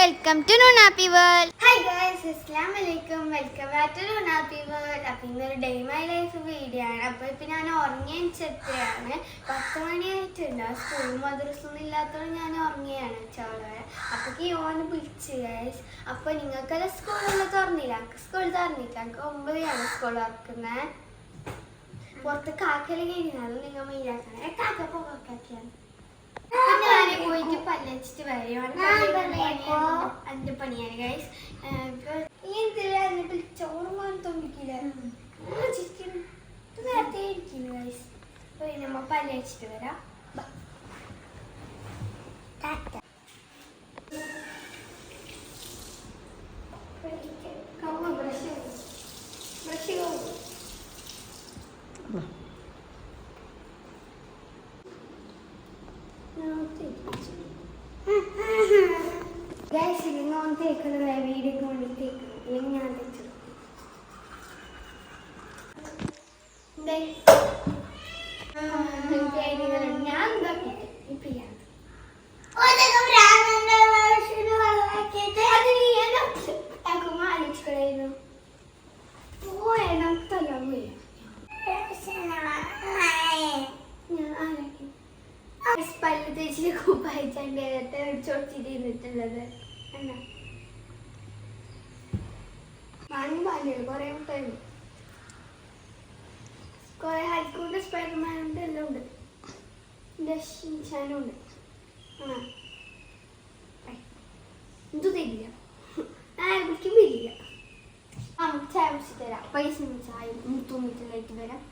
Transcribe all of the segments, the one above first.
Welcome to Nunappi world. Hi guys, അസ്സലാമു അലൈക്കും. Welcome back to Nunappi world. അപ്പോൾ ഇന്നൊരു ഡേ മൈ ലൈഫ് വീഡിയോ ആണ്. അപ്പോൾ ഇപ്പം ഞാൻ ഉറങ്ങി എണീച്ചെത്തിയാണ്. 10 മണിയായിട്ടുണ്ട്. സ്കൂൾ മദ്രസൊന്നും ഇല്ലാത്തതുകൊണ്ട് ഞാൻ ഉറങ്ങിയാണ് ചോളെ. അപ്പോൾ ഓന് വിളിച്ചു ഗൈസ്. അപ്പോൾ നിങ്ങൾക്കെല്ലാം സ്കൂളിൽ തുറന്നില്ല? സ്കൂൾ തുറന്നില്ല. 9 സ്കൂൾ തുറക്കുന്നത്. പുറത്ത് കാക്കല് കഴിഞ്ഞാൽ നിങ്ങൾ മെയിലാക്കണേ. കാക്ക പോകാക്കിയാണ്. ഞാന് പോയിട്ട് പല്ലച്ചിട്ട് വരും. എന്റെ പണിയാണ് ഗൈസ്. എന്നിട്ട് ചോറ് പോകാൻ തോന്നിക്കില്ല. നേരത്തെ ഇരിക്കുന്നു ഗൈസ്. അപ്പൊ നമ്മ പല്ലച്ചിട്ട് വരാം. ഗൈസ്, ഇത് നോൺ തേക്കുന്നത് വീഡിയോക്ക് വേണ്ടി തേക്കുന്നത്. അല്ലെങ്കിൽ ഞാൻ തേച്ചത് ഞാൻ ഇതാക്കിട്ട് ഇപ്പൊ ആലോചിക്കണായിരുന്നു. പല്ല് തേച്ചിട്ട് കുപ്പായിച്ചൻ്റെ ചൊടിച്ചിരുന്നിട്ടുള്ളത് എന്നാ വാങ്ങി പാലില്ല. കുറെ മുട്ടായിരുന്നു. കുറെ ഹൈക്കോട്ട് സ്പൈഡർമാനുണ്ട്, എല്ലാം ഉണ്ട്. ഷിൻചാനും ഉണ്ട്. എന്തു തരില്ല, ആർക്കും വരില്ല. ചായ കുടിച്ച് തരാം. പൈസ ചായ തൂങ്ങിട്ടുള്ളതായിട്ട് വരാം.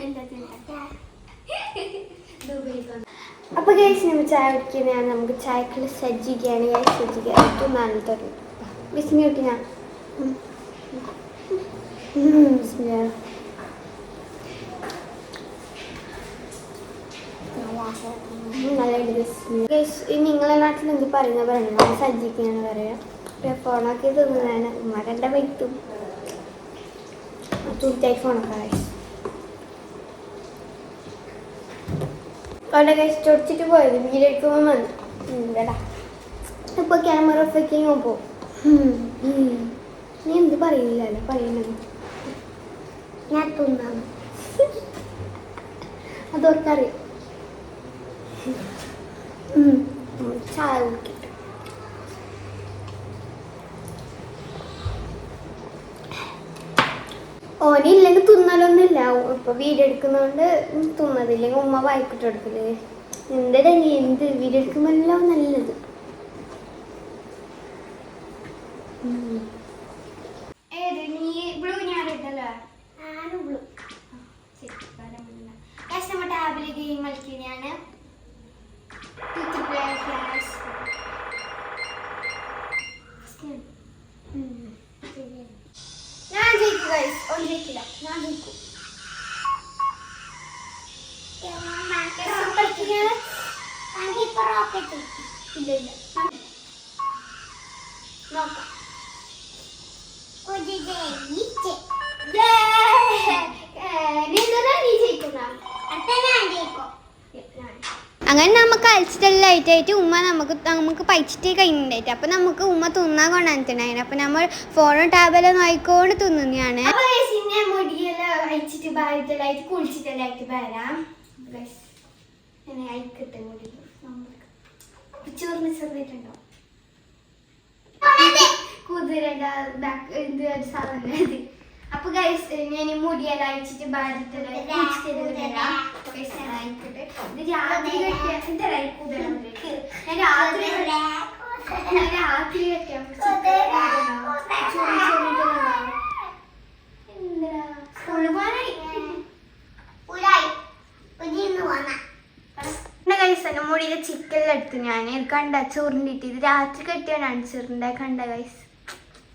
എല്ലാത്തിനും അപ്പൊ ഗൈസ്, നമ്മൾ ചായ കുടിക്കുന്നതാണ്. നമുക്ക് ചായക്കുള്ള സജ്ജിക്കുകയാണ്. ഏറ്റവും നല്ല തുടങ്ങി ബിസ്മി കുട്ടി. ഞാൻ നിങ്ങളെ നാട്ടിൽ എന്ത് പറയുന്ന പറയണം. സജ്ജിക്കാണ് പറയാ. ഫോണൊക്കെ തിന്നുന്നതാണ്. ഉമ്മകണ്ട വൈത്തും തൂറ്റായി ഫോണൊക്കെ ഗൈസ്. അവിടെ കഴിച്ച് ചൊടിച്ചിട്ട് പോയത് വീഡിയോ എടുക്കുമ്പോൾ വന്നു. എന്താടാ ഇപ്പൊ ക്യാമറ ഓഫാക്കി പോകും. നീ എന്ത് പറയില്ലല്ലോ, പറയണത് ഞാൻ തിന്നാണ്. അതോർക്കറിയാം. ചായ കുടിക്കട്ടെ. ഓനില്ലെങ്കിൽ തിന്നലൊന്നുമില്ല. ഇപ്പൊ വീഡിയോ എടുക്കുന്നോണ്ട് തിന്നതില്ലെങ്കിൽ ഉമ്മ വായിക്കിട്ട് എടുക്കല്. എന്താ നീ എന്ത് വീഡിയോ എടുക്കുമ്പോ എല്ലാം നല്ലത്. ടാബില് ഗെയിം കളിക്കുന്നതാണ്. ഞാൻ ജയിക്കും ഗൈസ്. ഓൻ ജയിക്കില്ല, ഞാൻ ജയിക്കും. ഇല്ല ഇല്ല നോക്കാം. അങ്ങനെ നമുക്ക് കളിച്ചിട്ടെല്ലാം ആയിട്ട് ഉമ്മ നമുക്ക് പൈച്ചിട്ട് കഴിഞ്ഞിട്ടായിട്ട്. അപ്പൊ നമുക്ക് ഉമ്മ തിന്നാൻ കൊണ്ടുവന്നിട്ടുണ്ടായിരുന്നു. അപ്പൊ നമ്മൾ ഫോണും ടാബെല്ലാം നോയിക്കൊണ്ട് തിന്നുന്നതാണ്. മുടിയെല്ലാം അയച്ചിട്ട് ബാരിട്ടെല്ലായിട്ട് കുളിച്ചിട്ടെല്ലായിട്ട് വരാം. അയക്കട്ടെ മുടി ചോറിന് ചെറുതായിട്ടുണ്ടോ കുതിരയുടെ സാധനം. അപ്പൊ ഗൈസ്, ഞാൻ മുടിയെല്ലാം അയച്ചിട്ട് ബാരിട്ടെല്ലാം അയക്കട്ടെ. ഇത് രാത്രി കെട്ടിയാ കുതിര ഞാൻ രാത്രി കെട്ടിയാ സ്കൂളിൽ പോകാനായി. മുടിയിലെ ചിക്കനെല്ലാം എടുത്തു ഞാൻ. കണ്ട ചൊറിഞ്ഞിട്ട് ഇത് രാത്രി കെട്ടിയാണ് ചെറുണ്ട. കണ്ട ഗൈസ്,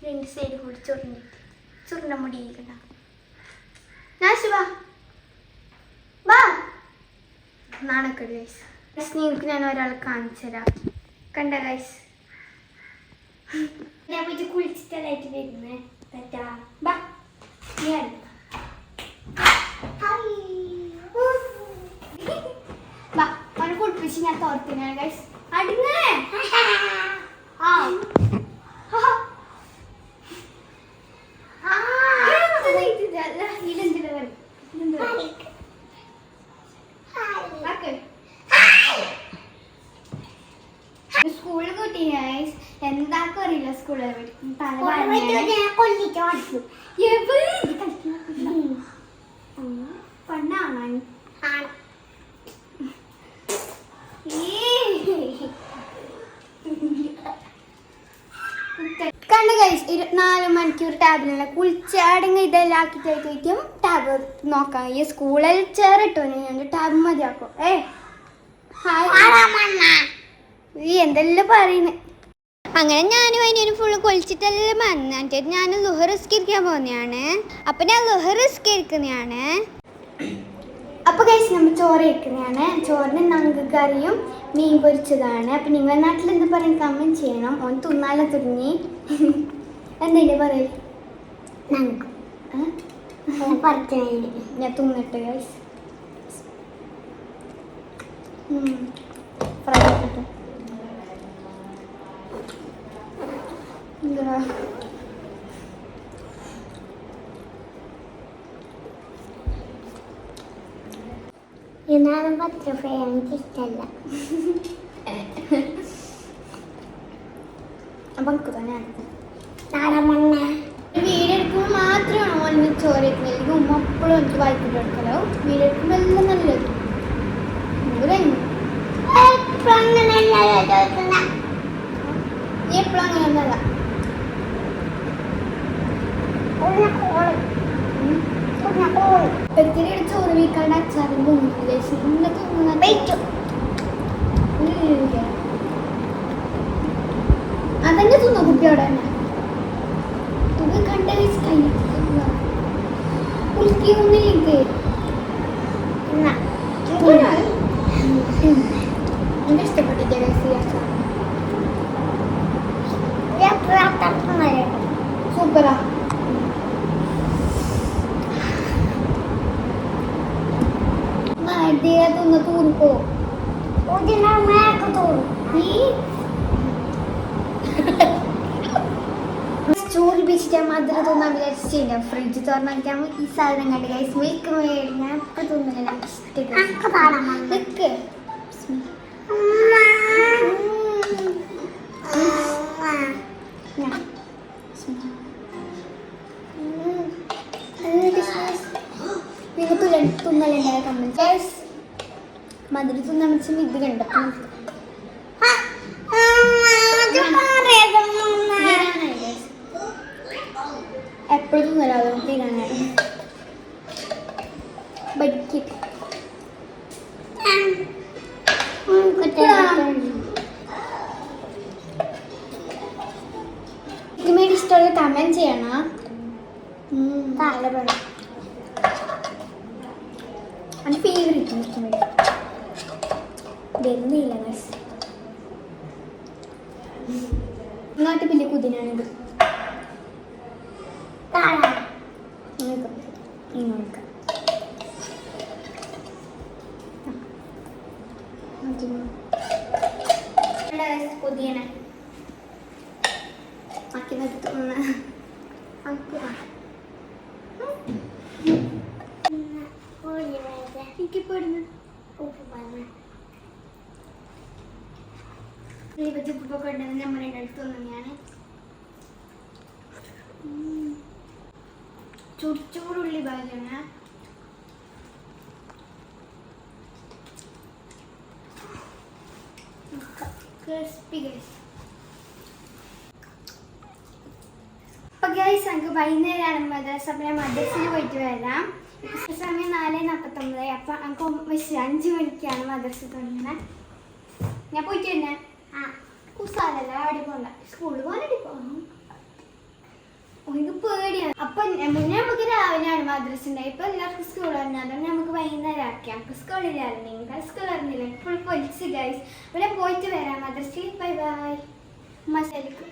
2 സൈഡ് കൂടി ചൊറിഞ്ഞിട്ട് ചുരുണ്ട മുടി കണ്ട. നാണക്കെട് ഗൈസ്. നിങ്ങൾക്ക് ഞാൻ ഒരാളെ കാണിച്ചു തരാം. കണ്ട ഗൈസ്, ഞാൻ പോയിട്ട് കുളിച്ചിട്ടല്ലായിട്ട് വരുന്നേ. തോർത്തിനാണ് ഗൈസ്. അടുങ്ങേ ആ സ്കൂളിൽ കൂട്ടി ഗൈസ്. എന്താക്കും അറിയില്ല സ്കൂളിൽ പണ്ണാണ് കണ്ട ഗൈസ്. 24 മണിക്കൂർ ടാബിലുള്ള കുളിച്ചാടങ്ങ് ഇതെല്ലാം ആക്കിയിട്ടും ടാബ് നോക്കാം. ഈ സ്കൂളിൽ ചേറിട്ടോ ഞങ്ങൾ ടാബ് മതിയാക്കും. ഈ എന്തെല്ലാം പറയുന്നത്. അങ്ങനെ ഞാനും അതിനൊരു ഫുള്ള് കൊളിച്ചിട്ടെല്ലാം വന്നിട്ട് ഞാൻ ലുഹർ നിസ്കരിക്കാൻ പോകുന്നതാണ്. അപ്പം ഞാൻ ലുഹർ നിസ്കരിക്കുന്നതാണ്. അപ്പോൾ ഗൈസ് നമ്മൾ ചോറ് വയ്ക്കുന്നതാണ്. ചോറിന് നങ്ക് കറിയും മീൻ പൊരിച്ചതാണ്. അപ്പം നിങ്ങളുടെ നാട്ടിൽ എന്ത് പറയും കമൻറ്റ് ചെയ്യണം. ഓൻ തിന്നാലും തുടങ്ങി എന്തെങ്കിലും പറയും. ഞാൻ തിന്നിട്ട് ഗൈസ് ഫ്രൈ ആക്കിട്ട് എന്നാലും ബട്ടർഫ്ലൈ എനിക്ക് ഇഷ്ടമല്ല. അപ്പം വീടെടുക്കുമ്പോൾ മാത്രമാണ് ഓന് ചോറ് വെക്കുന്നത്. ഉമ്മ എപ്പോഴും എനിക്ക് വായിക്കൊണ്ട് എടുക്കലോ. വീടെടുക്കുമ്പോൾ എല്ലാം നല്ലത്. നീ എപ്പോഴും അങ്ങനെ ഒന്നല്ല. ഒത്തിരി ചോറ് വീക്കാണ്ട് അച്ചാറും അതന്നെ തിന്നു കുട്ടിയോടെ തന്നെ തുക കണ്ട കുളിക്കൊന്നില്ലേ. എനിക്ക് ഇഷ്ടപ്പെട്ടിട്ട് സൂപ്പറാ. തിന്ന് തൂർക്കോ ചോറ് പിച്ചിട്ട് മധുര തോന്നാൻ വിചാരിച്ചിട്ടുണ്ട്. ഫ്രിഡ്ജ് തുറന്നിട്ടാൽ ഈ സാധനം കണ്ട് ഗൈസ് മിൽക്ക് മേഡ് ഞാൻ ഒക്കെ തോന്നുന്നില്ല. നിങ്ങൾക്ക് തുന്നലുണ്ടായ കമന്റ് ഗൈസ്. മധുര തിന്നാൻ വെച്ചാൽ ഇത് കണ്ടപ്പോൾ എപ്പോഴും തിന്നലാതെ തീരാനായി ബഡ്ക്കിട്ട് ഇതിന് വേണ്ടി ഇഷ്ടമുള്ള കമന്റ് ചെയ്യണം. താലപ്പഴം എൻ്റെ ഫേവറേറ്റ് വരുന്നില്ല ഗൈസ്. ഇങ്ങോട്ട് പിന്നെ കുതിനാണിത് പുതിയനെ ആക്കി നിർത്തുന്ന എനിക്കിപ്പോഴുന്നു ദീപത്തിപ്പൊക്കെ ഉണ്ടെന്ന് നമ്മുടെ അടുത്ത് തന്നെയാണ്. ചൂടുള്ളി ഭാജന ക്രിസ്പി ഗൈസ്. അപ്പൊ ഗൈസ് നമുക്ക് വൈകുന്നേരമാണ് മദ്രസ. അപ്പം ഞാൻ മദ്രസയിൽ പോയിട്ട് വരാം. സമയം 4:49. അപ്പൊ നമുക്ക് 5 മണിക്കാണ് മദ്രസ തുടങ്ങുന്നത്. ഞാൻ പോയിട്ട് തന്നെ ഉസാലല്ല അടി പോകണ്ട. സ്കൂളിൽ പോകാൻ അടി പോകണം. എനിക്ക് പേടിയാണ്. അപ്പൊ മുന്നേ നമുക്ക് രാവിലെയാണ് മദ്രസ ഉണ്ടായി. ഇപ്പൊ എല്ലാവർക്കും സ്കൂൾ വരണം. അതുകൊണ്ട് നമുക്ക് വൈകുന്നേരം ആക്കിയാൽ നമുക്ക് സ്കൂളിലായിരുന്നു. നിങ്ങൾ സ്കൂൾ അറിഞ്ഞില്ല. ഇപ്പോൾ പൊലിച്ച് ഗൈസ്. ഇവിടെ പോയിട്ട് വരാം മദ്രസയിൽ. Bye bye. മസാലിക്കും